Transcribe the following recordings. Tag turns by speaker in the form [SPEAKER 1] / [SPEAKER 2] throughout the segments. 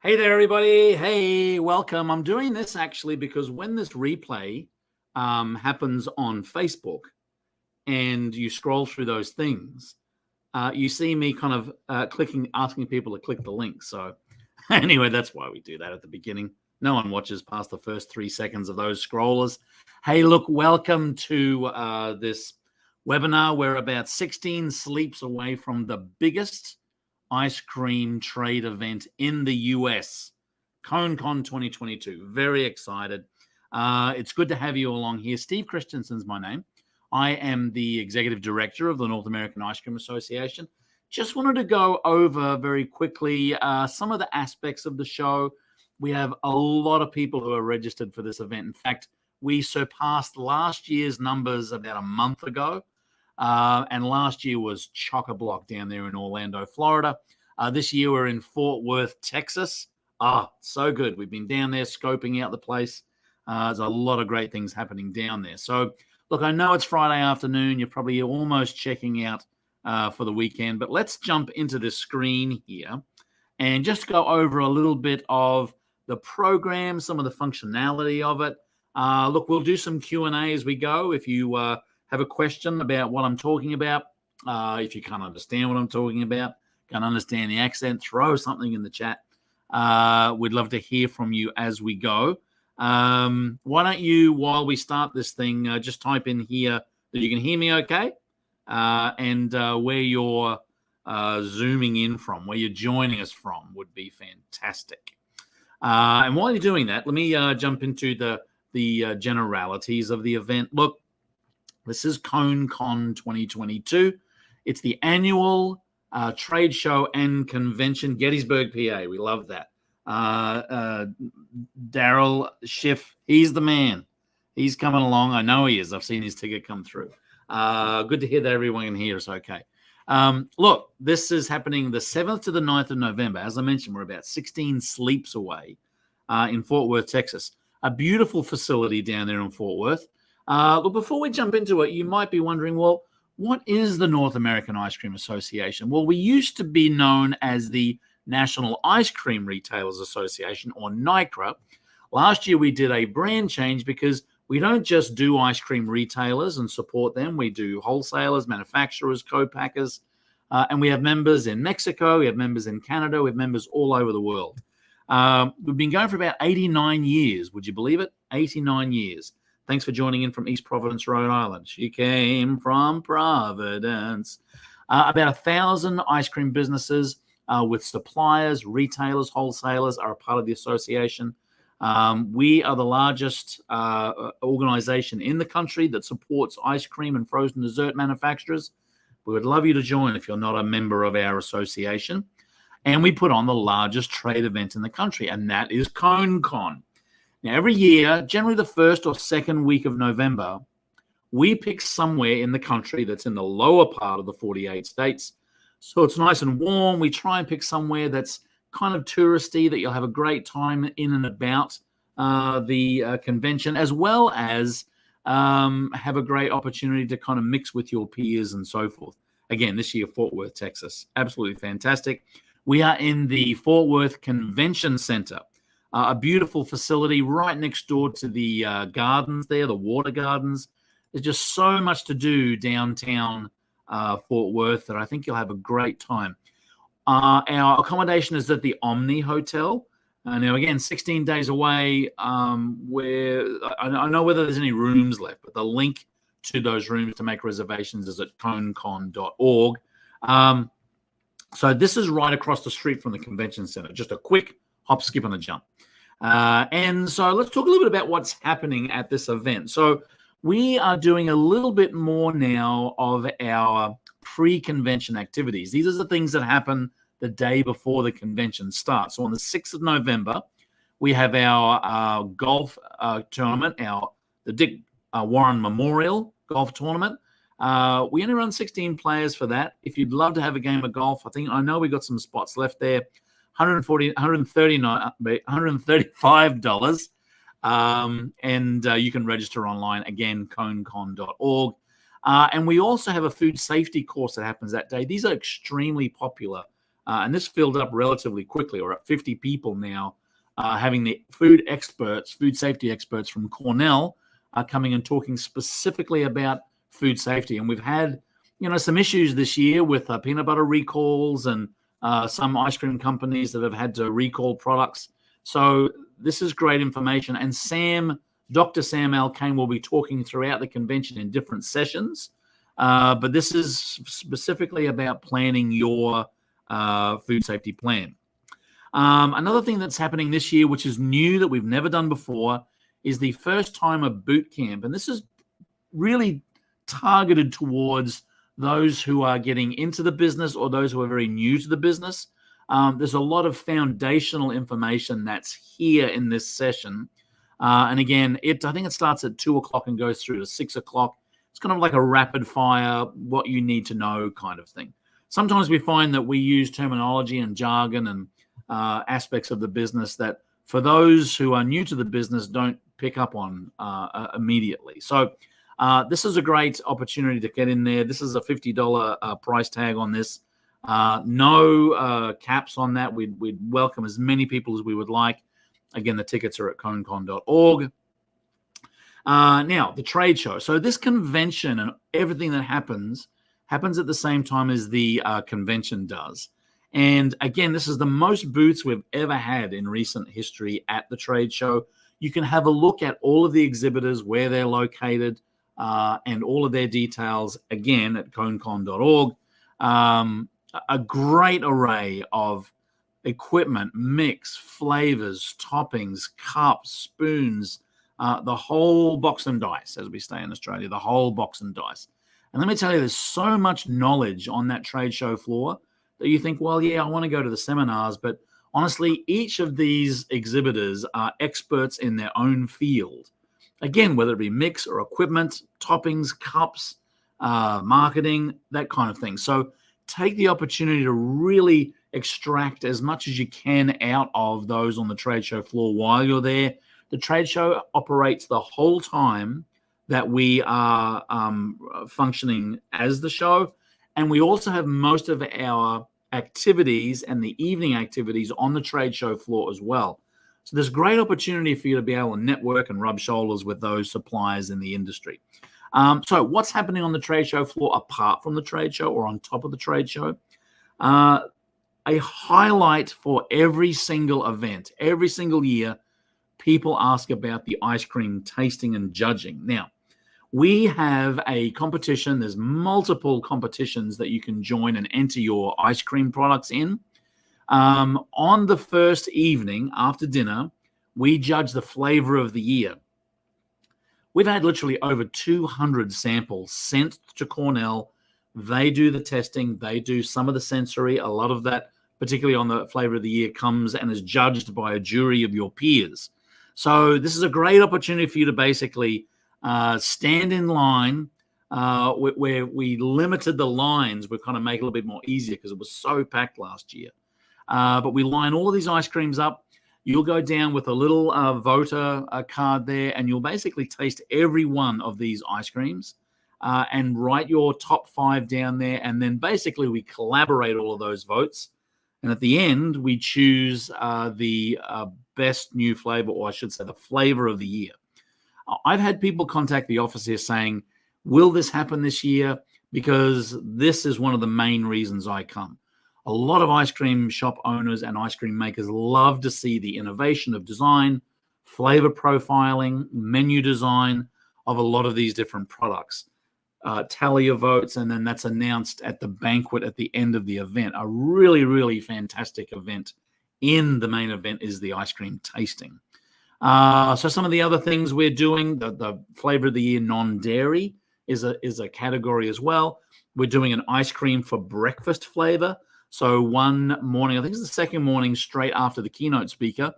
[SPEAKER 1] Hey there, everybody. Hey, welcome. I'm doing this actually because when this replay happens on Facebook and you scroll through those things, you see me kind of asking people to click the link. So anyway, that's why we do that at the beginning. No one watches past the first 3 seconds of those scrollers. Hey, look, welcome to this webinar. We're about 16 sleeps away from the biggest ice cream trade event in the US, Conecon 2022. Very excited. It's good to have you along here. Steve Christensen's my name. I am the executive director of the North American Ice Cream Association. Just wanted to go over very quickly some of the aspects of the show. We have a lot of people who are registered for this event. In fact, we surpassed last year's numbers about a month ago. And last year was chock-a-block down there in Orlando, Florida. This year we're in Fort Worth, Texas. So good. We've been down there scoping out the place. There's a lot of great things happening down there. So, look, I know it's Friday afternoon. You're probably almost checking out for the weekend. But let's jump into this screen here and just go over a little bit of the program, some of the functionality of it. Look, we'll do some Q&A as we go. If you have a question about what I'm talking about, if you can't understand what I'm talking about, can't understand the accent, throw something in the chat. We'd love to hear from you as we go. Why don't you, while we start this thing, just type in here that you can hear me okay, and where you're zooming in from, where you're joining us from would be fantastic. And while you're doing that, let me jump into the generalities of the event. Look, this is Conecon 2022. It's the annual trade show and convention, Gettysburg, PA. We love that. Daryl Schiff, he's the man. He's coming along. I know he is. I've seen his ticket come through. Good to hear that everyone can hear us okay. Look, this is happening the 7th to the 9th of November. As I mentioned, we're about 16 sleeps away in Fort Worth, Texas. A beautiful facility down there in Fort Worth. But before we jump into it, you might be wondering, well, what is the North American Ice Cream Association? Well, we used to be known as the National Ice Cream Retailers Association, or NICRA. Last year, we did a brand change because we don't just do ice cream retailers and support them. We do wholesalers, manufacturers, co-packers, and we have members in Mexico. We have members in Canada. We have members all over the world. We've been going for about 89 years. Would you believe it? 89 years. Thanks for joining in from East Providence, Rhode Island. She came from Providence. About 1,000 ice cream businesses with suppliers, retailers, wholesalers are a part of the association. We are the largest organization in the country that supports ice cream and frozen dessert manufacturers. We would love you to join if you're not a member of our association. And we put on the largest trade event in the country, and that is Conecon. Now, every year, generally the first or second week of November, we pick somewhere in the country that's in the lower part of the 48 states. So it's nice and warm. We try and pick somewhere that's kind of touristy, that you'll have a great time in and about the convention, as well as have a great opportunity to kind of mix with your peers and so forth. Again, this year, Fort Worth, Texas. Absolutely fantastic. We are in the Fort Worth Convention Center. A beautiful facility right next door to the gardens there, the water gardens. There's just so much to do downtown Fort Worth that I think you'll have a great time. Our accommodation is at the Omni Hotel. Now, again, 16 days away, where I don't know whether there's any rooms left, but the link to those rooms to make reservations is at conecon.org. So this is right across the street from the convention center. Just a quick hop, skip, and a jump. And so let's talk a little bit about what's happening at this event. So we are doing a little bit more now of our pre-convention activities. These are the things that happen the day before the convention starts. So on the 6th of November, we have our golf tournament, the Dick Warren Memorial Golf Tournament. We only run 16 players for that. If you'd love to have a game of golf, I know we got some spots left there. $135. And you can register online, again, conecon.org. And we also have a food safety course that happens that day. These are extremely popular and this filled up relatively quickly. We're at 50 people now, having the food safety experts from Cornell coming and talking specifically about food safety. And we've had, some issues this year with peanut butter recalls and some ice cream companies that have had to recall products. So this is great information. And Dr. Sam Alkane will be talking throughout the convention in different sessions. But this is specifically about planning your food safety plan. Another thing that's happening this year, which is new that we've never done before, is the first timer boot camp. And this is really targeted towards those who are getting into the business or those who are very new to the business. There's a lot of foundational information that's here in this session. And again, I think it starts at 2:00 and goes through to 6:00. It's kind of like a rapid fire, what you need to know kind of thing. Sometimes we find that we use terminology and jargon and aspects of the business that for those who are new to the business don't pick up on immediately. So this is a great opportunity to get in there. This is a $50 price tag on this. No caps on that. We'd welcome as many people as we would like. Again, the tickets are at conecon.org. Now, the trade show. So this convention and everything that happens at the same time as the convention does. And again, this is the most booths we've ever had in recent history at the trade show. You can have a look at all of the exhibitors, where they're located, and all of their details, again, at conecon.org. A great array of equipment, mix, flavors, toppings, cups, spoons, the whole box and dice, as we say in Australia, the whole box and dice. And let me tell you, there's so much knowledge on that trade show floor that you think, well, yeah, I want to go to the seminars. But honestly, each of these exhibitors are experts in their own field. Again, whether it be mix or equipment, toppings, cups, marketing, that kind of thing. So take the opportunity to really extract as much as you can out of those on the trade show floor while you're there. The trade show operates the whole time that we are functioning as the show. And we also have most of our activities and the evening activities on the trade show floor as well. So there's great opportunity for you to be able to network and rub shoulders with those suppliers in the industry. So what's happening on the trade show floor apart from the trade show or on top of the trade show? A highlight for every single event, every single year, people ask about the ice cream tasting and judging. Now, we have a competition. There's multiple competitions that you can join and enter your ice cream products in. On the first evening after dinner, we judge the flavor of the year. We've had literally over 200 samples sent to Cornell. They do the testing. They do some of the sensory. A lot of that, particularly on the flavor of the year, comes and is judged by a jury of your peers. So this is a great opportunity for you to basically stand in line where we limited the lines. We kind of make it a little bit more easier because it was so packed last year. But we line all of these ice creams up. You'll go down with a little voter card there, and you'll basically taste every one of these ice creams and write your top 5 down there. And then basically we collaborate all of those votes. And at the end, we choose the best new flavor, or I should say the flavor of the year. I've had people contact the office here saying, will this happen this year? Because this is one of the main reasons I come. A lot of ice cream shop owners and ice cream makers love to see the innovation of design, flavor profiling, menu design of a lot of these different products. Tally your votes, and then that's announced at the banquet at the end of the event. A really, really fantastic event. In the main event is the ice cream tasting. So some of the other things we're doing, the flavor of the year non-dairy is a category as well. We're doing an ice cream for breakfast flavor. So one morning, I think it's the second morning straight after the keynote speaker,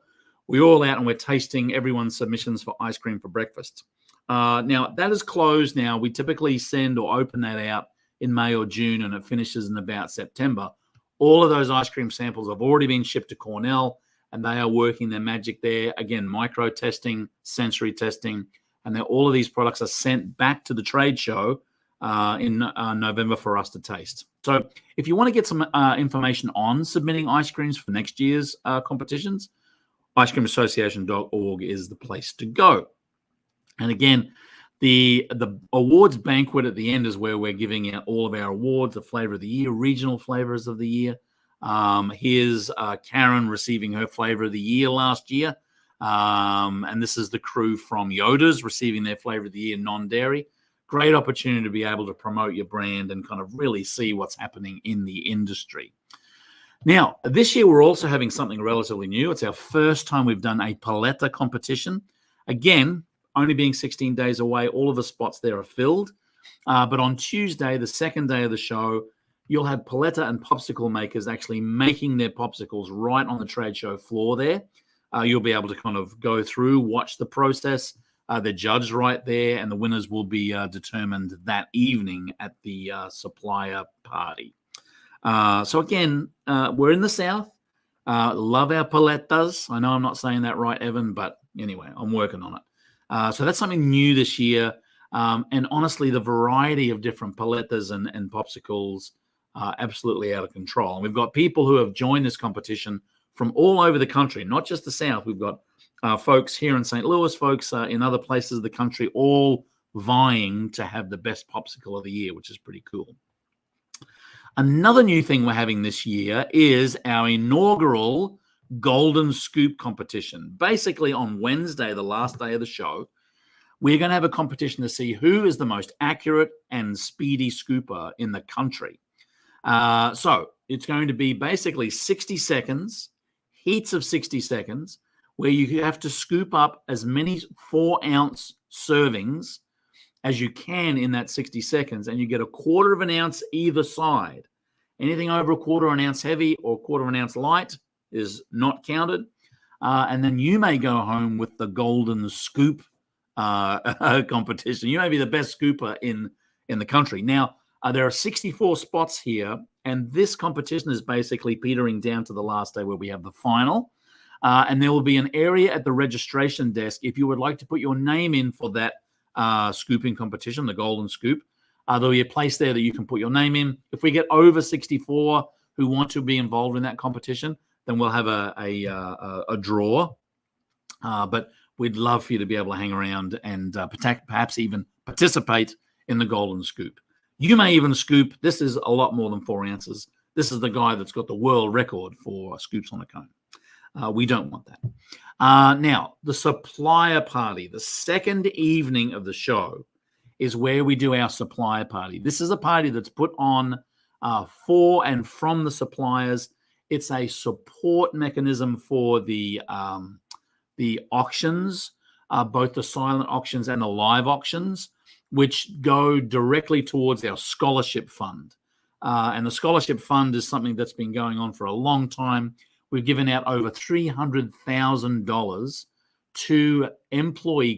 [SPEAKER 1] we're all out and we're tasting everyone's submissions for ice cream for breakfast. Now, that is closed now. We typically send or open that out in May or June, and it finishes in about September. All of those ice cream samples have already been shipped to Cornell, and they are working their magic there. Again, micro testing, sensory testing, and then all of these products are sent back to the trade show in November for us to taste. So if you want to get some information on submitting ice creams for next year's competitions, icecreamassociation.org is the place to go. And again, the awards banquet at the end is where we're giving out all of our awards, the flavor of the year, regional flavors of the year. Here's Karen receiving her flavor of the year last year. And this is the crew from Yoda's receiving their flavor of the year, non-dairy. Great opportunity to be able to promote your brand and kind of really see what's happening in the industry. Now, this year we're also having something relatively new. It's our first time we've done a paletta competition. Again, only being 16 days away, all of the spots there are filled. But on Tuesday, the second day of the show, you'll have paletta and popsicle makers actually making their popsicles right on the trade show floor there. You'll be able to kind of go through, watch the process. They're judged right there, and the winners will be determined that evening at the supplier party. So again, we're in the South. Love our palettas. I know I'm not saying that right, Evan, but anyway, I'm working on it. So that's something new this year. And honestly, the variety of different palettas and popsicles are absolutely out of control. And we've got people who have joined this competition from all over the country, not just the South. We've got folks here in St. Louis, folks in other places of the country, all vying to have the best popsicle of the year, which is pretty cool. Another new thing we're having this year is our inaugural Golden Scoop competition. Basically, on Wednesday, the last day of the show, we're going to have a competition to see who is the most accurate and speedy scooper in the country. So it's going to be basically 60 seconds, heats of 60 seconds, where you have to scoop up as many 4-ounce servings as you can in that 60 seconds, and you get 1/4 of an ounce either side. Anything over 1/4 of an ounce heavy or 1/4 of an ounce light is not counted. And then you may go home with the Golden Scoop competition. You may be the best scooper in the country. Now, there are 64 spots here, and this competition is basically petering down to the last day where we have the final. And there will be an area at the registration desk if you would like to put your name in for that scooping competition, the Golden Scoop. There'll be a place there that you can put your name in. If we get over 64 who want to be involved in that competition, then we'll have a draw. But we'd love for you to be able to hang around and perhaps even participate in the Golden Scoop. You may even scoop. This is a lot more than 4 ounces. This is the guy that's got the world record for scoops on a cone. We don't want that. Now, the supplier party, the second evening of the show, is where we do our supplier party. This is a party that's put on for and from the suppliers. It's a support mechanism for the auctions, both the silent auctions and the live auctions, which go directly towards our scholarship fund. And the scholarship fund is something that's been going on for a long time. We've given out over $300,000 to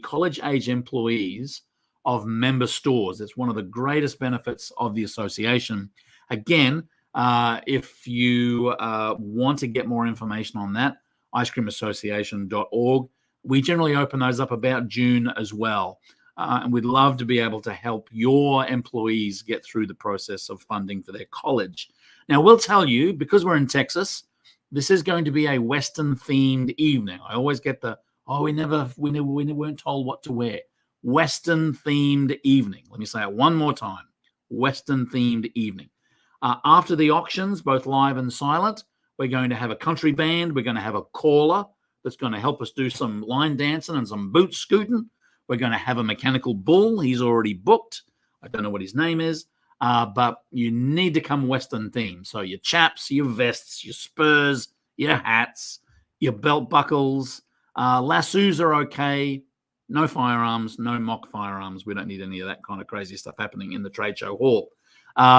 [SPEAKER 1] college-age employees of member stores. It's one of the greatest benefits of the association. Again, if you want to get more information on that, icecreamassociation.org. We generally open those up about June as well. And we'd love to be able to help your employees get through the process of funding for their college. Now, we'll tell you, because we're in Texas, this is going to be a Western-themed evening. I always get we weren't told what to wear. Western-themed evening. Let me say it one more time. Western-themed evening. After the auctions, both live and silent, we're going to have a country band. We're going to have a caller that's going to help us do some line dancing and some boot scooting. We're going to have a mechanical bull. He's already booked. I don't know what his name is, but you need to come Western themed. So your chaps, your vests, your spurs, your hats, your belt buckles, lassos are okay. No firearms, no mock firearms. We don't need any of that kind of crazy stuff happening in the trade show hall.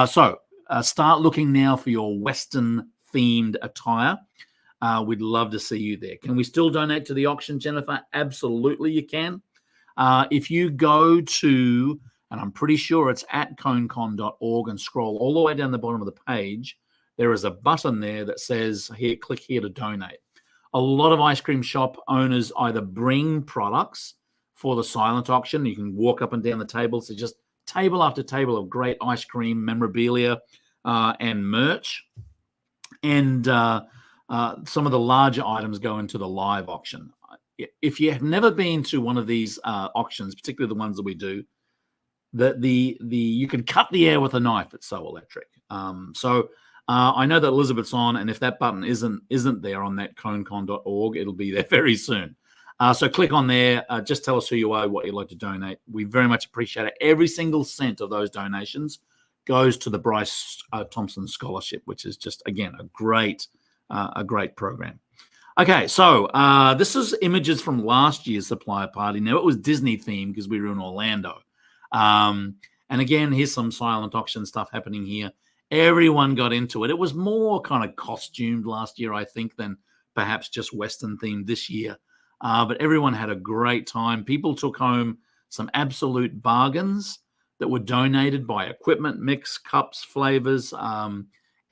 [SPEAKER 1] So start looking now for your Western-themed attire. We'd love to see you there. Can we still donate to the auction, Jennifer? Absolutely, you can. If you go to, and I'm pretty sure it's at conecon.org, and scroll all the way down the bottom of the page, there is a button there that says, "Here, click here to donate." A lot of ice cream shop owners either bring products for the silent auction. You can walk up and down the table, so just table after table of great ice cream memorabilia and merch. And some of the larger items go into the live auction. If you have never been to one of these auctions, particularly the ones that we do, you can cut the air with a knife. It's so electric. I know that Elizabeth's on, and if that button isn't there on that conecon.org, it'll be there very soon. So click on there. Just tell us who you are, what you'd like to donate. We very much appreciate it. Every single cent of those donations goes to the Bryce Thompson Scholarship, which is just, again, a great program. Okay, so this is images from last year's supplier party. Now, it was Disney themed because we were in Orlando. And again, here's some silent auction stuff happening here. Everyone got into it. It was more kind of costumed last year, I think, than perhaps just Western themed this year. But everyone had a great time. People took home some absolute bargains that were donated by equipment, mix, cups, flavors,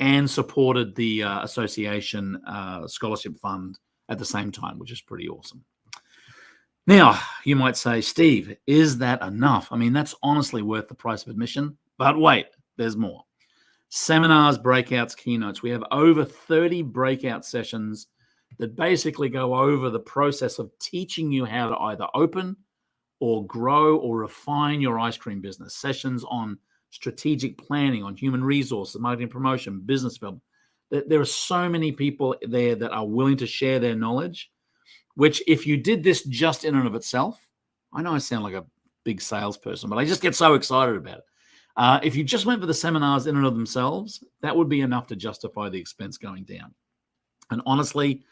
[SPEAKER 1] and supported the association scholarship fund at the same time, which is pretty awesome. Now, you might say, Steve, is that enough? I mean, that's honestly worth the price of admission. But wait, there's more. Seminars, breakouts, keynotes. We have over 30 breakout sessions that basically go over the process of teaching you how to either open or grow or refine your ice cream business. Sessions on strategic planning, on human resources, marketing, promotion, business development. There are so many people there that are willing to share their knowledge, which if you did this just in and of itself, I know I sound like a big salesperson, but I just get so excited about it. If you just went for the seminars in and of themselves, that would be enough to justify the expense going down. And honestly,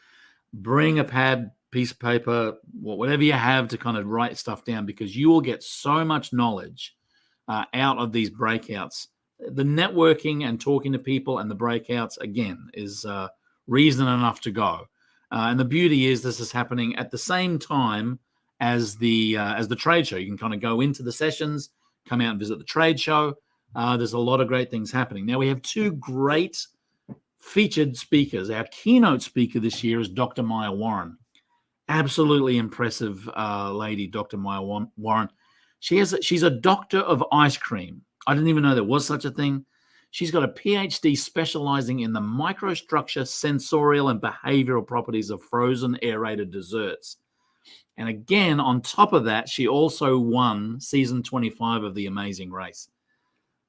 [SPEAKER 1] bring a pad, piece of paper, whatever you have to kind of write stuff down, because you will get so much knowledge out of these breakouts. The networking and talking to people and the breakouts, again, is reason enough to go. And the beauty is this is happening at the same time as the trade show. You can kind of go into the sessions, come out and visit the trade show. There's a lot of great things happening. Now, we have two great featured speakers. Our keynote speaker this year is Dr. Maya Warren. Absolutely impressive lady, Dr. Maya Warren. She's a doctor of ice cream. I didn't even know there was such a thing. She's got a PhD specializing in the microstructure, sensorial, and behavioral properties of frozen aerated desserts. And again, on top of that, she also won season 25 of The Amazing Race.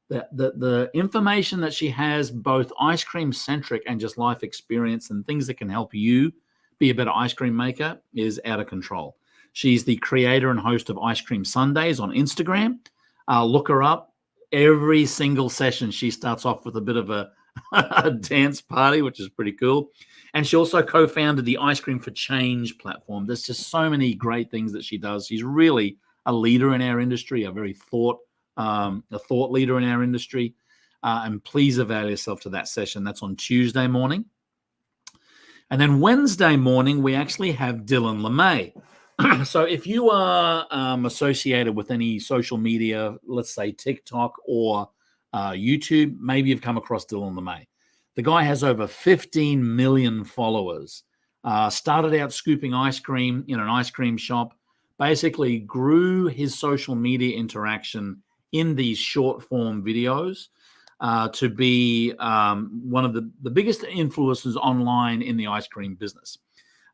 [SPEAKER 1] The information that she has, both ice cream centric and just life experience and things that can help you be a better ice cream maker, is out of control. She's the creator and host of Ice Cream Sundays on Instagram. Look her up. Every single session, she starts off with a bit of a dance party, which is pretty cool. And she also co-founded the Ice Cream for Change platform. There's just so many great things that she does. She's really a leader in our industry, a thought leader in our industry. And please avail yourself to that session. That's on Tuesday morning. And then Wednesday morning, we actually have Dylan LeMay. So if you are associated with any social media, let's say TikTok or YouTube, maybe you've come across Dylan LeMay. The guy has over 15 million followers. Started out scooping ice cream in an ice cream shop, basically grew his social media interaction in these short form videos to be one of the biggest influencers online in the ice cream business.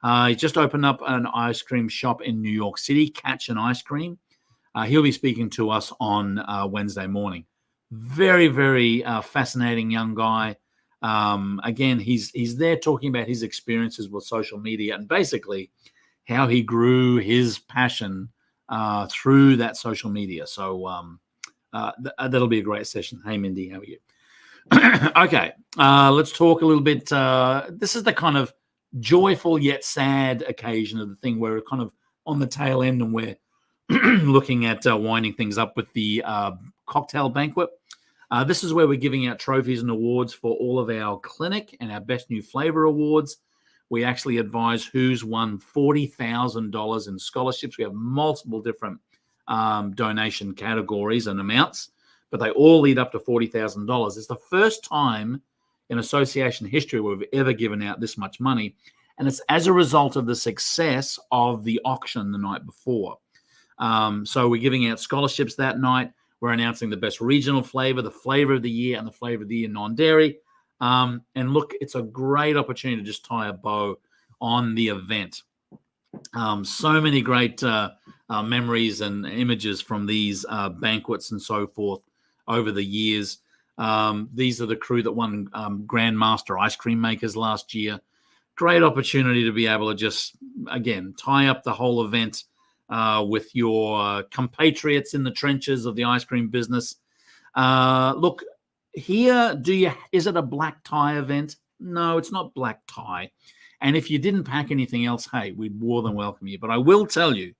[SPEAKER 1] He just opened up an ice cream shop in New York City, Catch an Ice Cream. He'll be speaking to us on Wednesday morning. Very, very fascinating young guy. Again, he's there talking about his experiences with social media and basically how he grew his passion through that social media. So that'll be a great session. Hey, Mindy, how are you? Okay, let's talk a little bit. This is the kind of joyful yet sad occasion of the thing where we're kind of on the tail end and we're looking at winding things up with the cocktail banquet. This is where we're giving out trophies and awards for all of our clinic and our best new flavor awards. We actually advise who's won $40,000 in scholarships. We have multiple different donation categories and amounts, but they all lead up to $40,000. It's the first time in association history where we've ever given out this much money, and it's as a result of the success of the auction the night before. So we're giving out scholarships that night. We're announcing the best regional flavor, the flavor of the year, and the flavor of the year non-dairy. And look, it's a great opportunity to just tie a bow on the event. So many great memories and images from these banquets and so forth over the years. These are the crew that won Grandmaster Ice Cream Makers last year. Great opportunity to be able to just, again, tie up the whole event with your compatriots in the trenches of the ice cream business. Look, here, is it a black tie event? No, it's not black tie. And if you didn't pack anything else, hey, we'd more than welcome you. But I will tell you,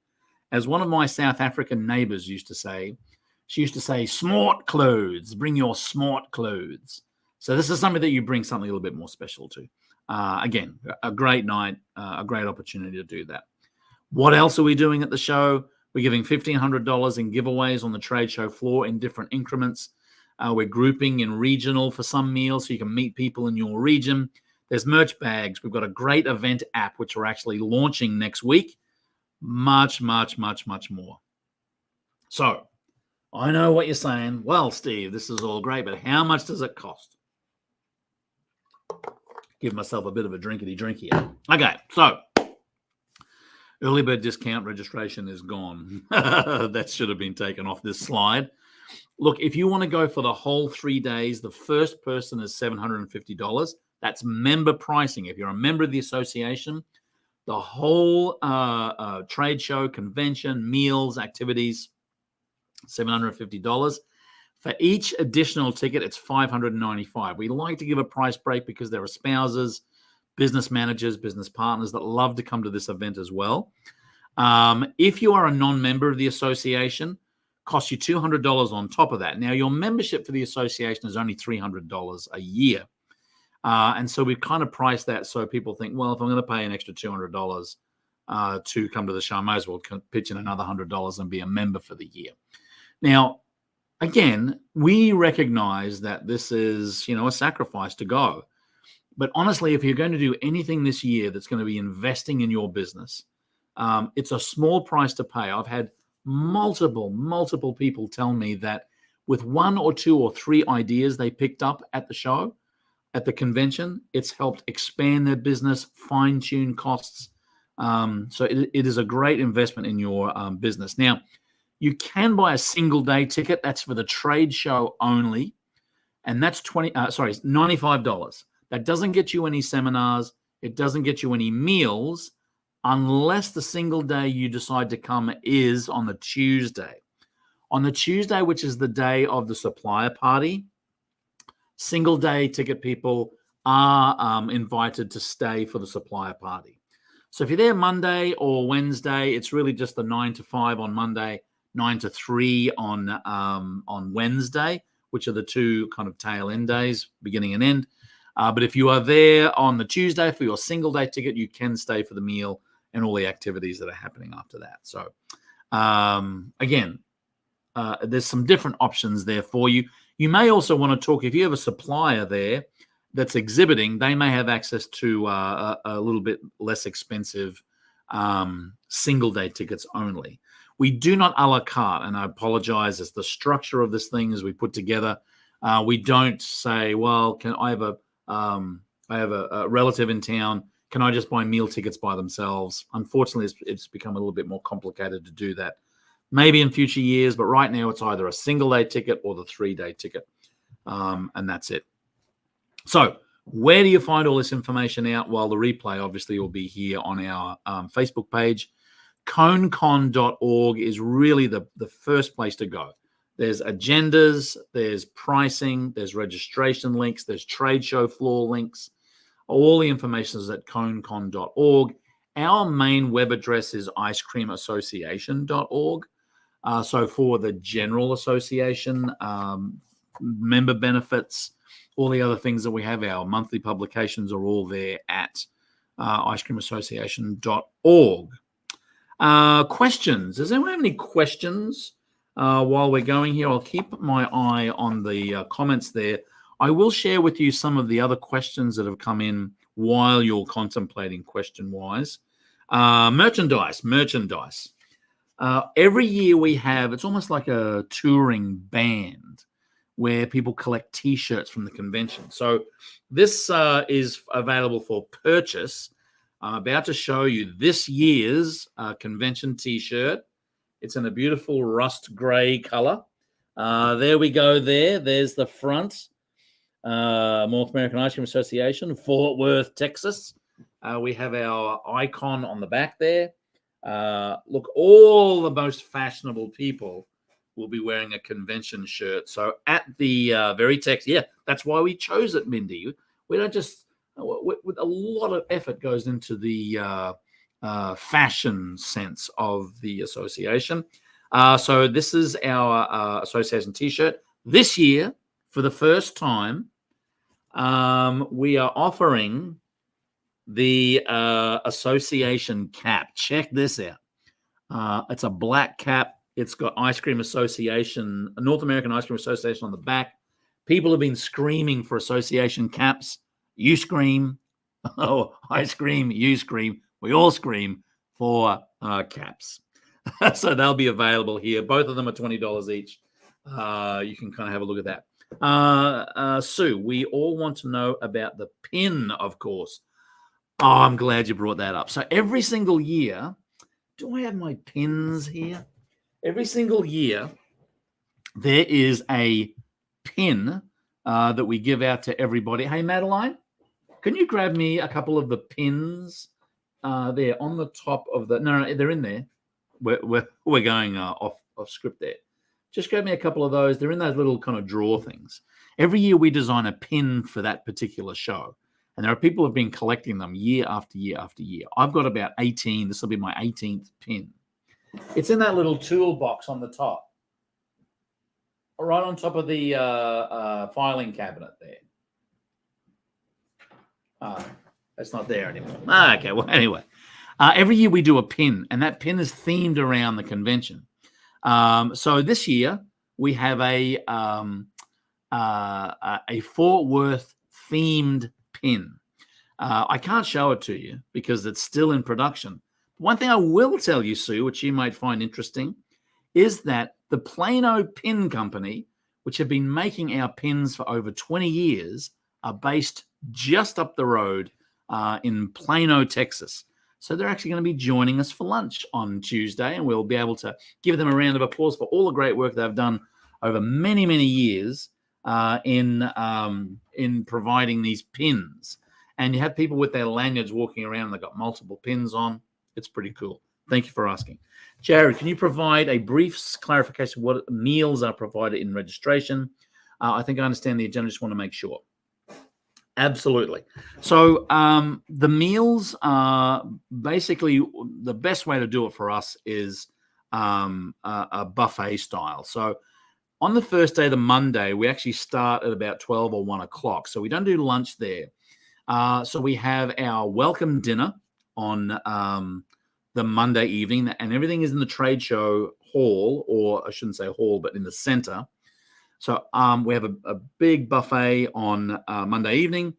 [SPEAKER 1] as one of my South African neighbors used to say, she used to say, smart clothes, bring your smart clothes. So this is something that you bring something a little bit more special to. Again, a great night, a great opportunity to do that. What else are we doing at the show? We're giving $1,500 in giveaways on the trade show floor in different increments. We're grouping in regional for some meals so you can meet people in your region. There's merch bags. We've got a great event app, which we're actually launching next week. Much, much, much, much more. So I know what you're saying. Well, Steve, this is all great, but how much does it cost? Give myself a bit of a drinkity here. Okay, so early bird discount registration is gone. That should have been taken off this slide. Look, if you want to go for the whole 3 days, the first person is $750. That's member pricing. If you're a member of the association, the whole trade show, convention, meals, activities, $750. For each additional ticket, it's $595. We like to give a price break because there are spouses, business managers, business partners that love to come to this event as well. If you are a non-member of the association, costs you $200 on top of that. Now, your membership for the association is only $300 a year. And so we've kind of priced that so people think, well, if I'm going to pay an extra $200 to come to the show, I might as well pitch in another $100 and be a member for the year. Now, again, we recognize that this is, a sacrifice to go. But honestly, if you're going to do anything this year that's going to be investing in your business, it's a small price to pay. I've had multiple people tell me that with 1 or 2 or 3 ideas they picked up at the show, at the convention, it's helped expand their business, fine-tune costs. So it is a great investment in your business. Now, you can buy a single-day ticket. That's for the trade show only, and that's $95. That doesn't get you any seminars. It doesn't get you any meals unless the single day you decide to come is on the Tuesday. On the Tuesday, which is the day of the supplier party, single day ticket people are invited to stay for the supplier party. So if you're there Monday or Wednesday, it's really just the 9 to 5 on Monday, 9 to 3 on Wednesday, which are the 2 kind of tail end days, beginning and end. But if you are there on the Tuesday for your single day ticket, you can stay for the meal and all the activities that are happening after that. So again, there's some different options there for you. You may also want to talk, if you have a supplier there that's exhibiting, they may have access to a little bit less expensive single day tickets only. We do not a la carte, and I apologize, as the structure of this thing as we put together. We don't say, well, I have a relative in town. Can I just buy meal tickets by themselves? Unfortunately, it's become a little bit more complicated to do that. Maybe in future years, but right now it's either a single day ticket or the 3-day ticket. And that's it. So where do you find all this information out? Well, the replay obviously will be here on our Facebook page. Conecon.org is really the first place to go. There's agendas, there's pricing, there's registration links, there's trade show floor links. All the information is at conecon.org. Our main web address is icecreamassociation.org. So for the general association, member benefits, all the other things that we have, our monthly publications are all there at icecreamassociation.org. Questions? Does anyone have any questions while we're going here? I'll keep my eye on the comments there. I will share with you some of the other questions that have come in while you're contemplating question-wise. Merchandise. Every year we have, it's almost like a touring band where people collect T-shirts from the convention. So this is available for purchase. I'm about to show you this year's convention T-shirt. It's in a beautiful rust gray color. There we go there. There's the front. North American Ice Cream Association, Fort Worth, Texas. We have our icon on the back there. Look, all the most fashionable people will be wearing a convention shirt. So at the very text, yeah, that's why we chose it, Mindy. We don't just, with a lot of effort goes into the fashion sense of the association. So this is our association T-shirt. This year, for the first time, we are offering the association cap. Check this out. It's a black cap. It's got Ice Cream Association, North American Ice Cream Association on the back. People have been screaming for association caps. You scream. Oh, I scream. You scream. We all scream for caps. So they'll be available here. Both of them are $20 each. You can kind of have a look at that. Sue, we all want to know about the pin, of course. Oh, I'm glad you brought that up. So every single year, do I have my pins here? Every single year, there is a pin that we give out to everybody. Hey, Madeline, can you grab me a couple of the pins there on the top of the... No, they're in there. We're going off script there. Just grab me a couple of those. They're in those little kind of drawer things. Every year we design a pin for that particular show. And there are people who have been collecting them year after year after year. I've got about 18. This will be my 18th pin. It's in that little toolbox on the top. Right on top of the filing cabinet there. It's not there anymore. Okay, well, anyway. Every year we do a pin, and that pin is themed around the convention. So this year we have a Fort Worth themed pin. I can't show it to you because it's still in production. One thing I will tell you, Sue, which you might find interesting, is that the Plano Pin Company, which have been making our pins for over 20 years, are based just up the road in Plano, Texas. So they're actually going to be joining us for lunch on Tuesday, and we'll be able to give them a round of applause for all the great work they've done over many, many years in providing these pins. And you have people with their lanyards walking around. They've got multiple pins on. It's pretty cool. Thank you for asking. Jared, can you provide a brief clarification of what meals are provided in registration? I think I understand the agenda. Just want to make sure. Absolutely. So the meals are basically the best way to do it for us is a buffet style. So on the first day, the Monday, we actually start at about 12 or 1 o'clock. So we don't do lunch there. So we have our welcome dinner on the Monday evening, and everything is in the trade show hall, or I shouldn't say hall, but in the center. So we have a big buffet on Monday evening.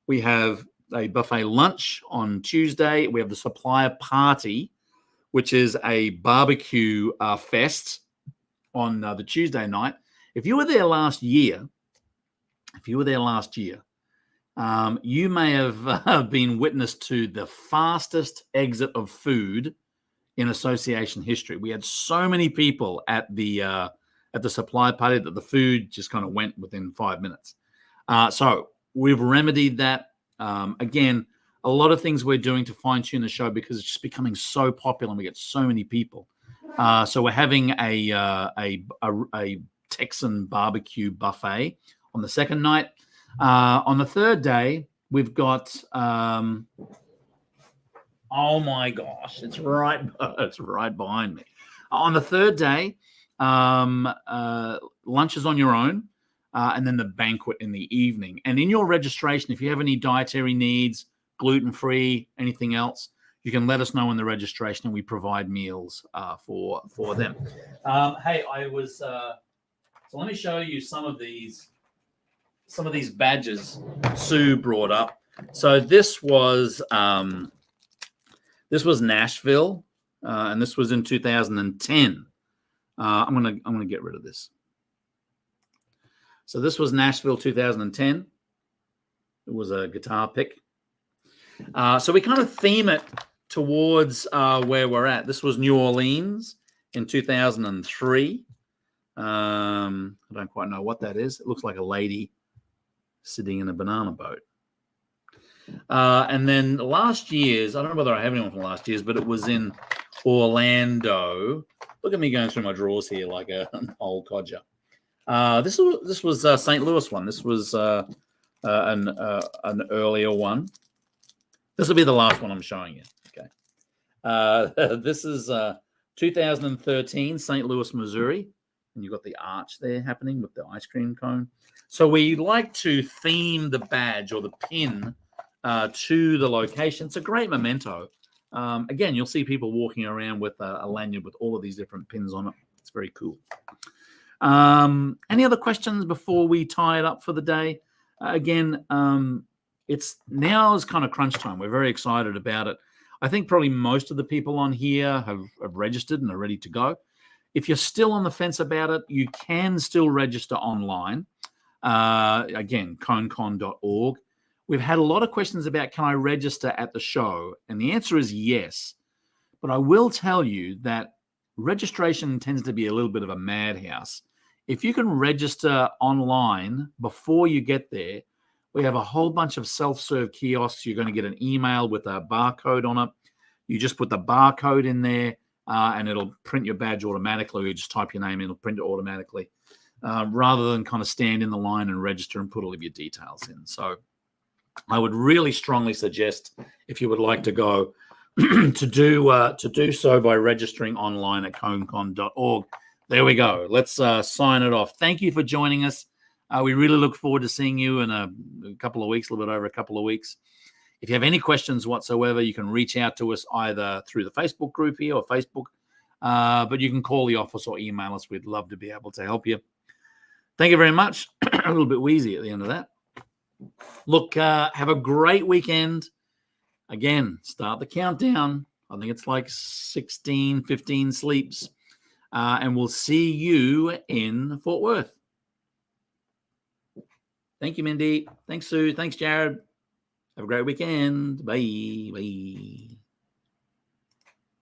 [SPEAKER 1] We have a buffet lunch on Tuesday. We have the supplier party, which is a barbecue fest on the Tuesday night. If you were there last year, you may have been witness to the fastest exit of food in association history. We had so many people at the supply party that the food just kind of went within 5 minutes. So we've remedied that. Again, a lot of things we're doing to fine tune the show because it's just becoming so popular and we get so many people. So we're having a Texan barbecue buffet on the second night. On the third day, we've got, oh my gosh, it's right behind me. On the third day, lunch is on your own, and then the banquet in the evening. And in your registration, if you have any dietary needs, gluten-free, anything else, you can let us know in the registration, and we provide meals for them. Hey, so let me show you some of these badges Sue brought up. So this was Nashville. and this was in 2010. I'm gonna get rid of this. So this was Nashville 2010. It was a guitar pick. So we kind of theme it towards where we're at. This was New Orleans in 2003. I don't quite know what that is. It looks like a lady sitting in a banana boat. And then last year's, I don't know whether I have anyone from last year's, but it was in Orlando. Look at me going through my drawers here like an old codger. This was St. Louis one. This was an earlier one. This will be the last one I'm showing you. Okay. This is 2013, St. Louis, Missouri. And you've got the arch there happening with the ice cream cone. So we like to theme the badge or the pin to the location. It's a great memento. Again, you'll see people walking around with a lanyard with all of these different pins on it. It's very cool. Any other questions before we tie it up for the day? Again, it's now is kind of crunch time. We're very excited about it. I think probably most of the people on here have registered and are ready to go. If you're still on the fence about it, you can still register online. Again, conecon.org. We've had a lot of questions about, can I register at the show? And the answer is yes. But I will tell you that registration tends to be a little bit of a madhouse. If you can register online before you get there, we have a whole bunch of self-serve kiosks. You're going to get an email with a barcode on it. You just put the barcode in there, and it'll print your badge automatically. You just type your name in, it'll print it automatically, rather than kind of stand in the line and register and put all of your details in. So I would really strongly suggest, if you would like to go, to do so by registering online at conecon.org. There we go. Let's sign it off. Thank you for joining us. We really look forward to seeing you in a couple of weeks, a little bit over a couple of weeks. If you have any questions whatsoever, you can reach out to us either through the Facebook group here or Facebook, but you can call the office or email us. We'd love to be able to help you. Thank you very much. A little bit wheezy at the end of that. Look, have a great weekend. Again, start the countdown. I think it's like 16, 15 sleeps. And we'll see you in Fort Worth. Thank you, Mindy. Thanks, Sue. Thanks, Jared. Have a great weekend. Bye. Bye.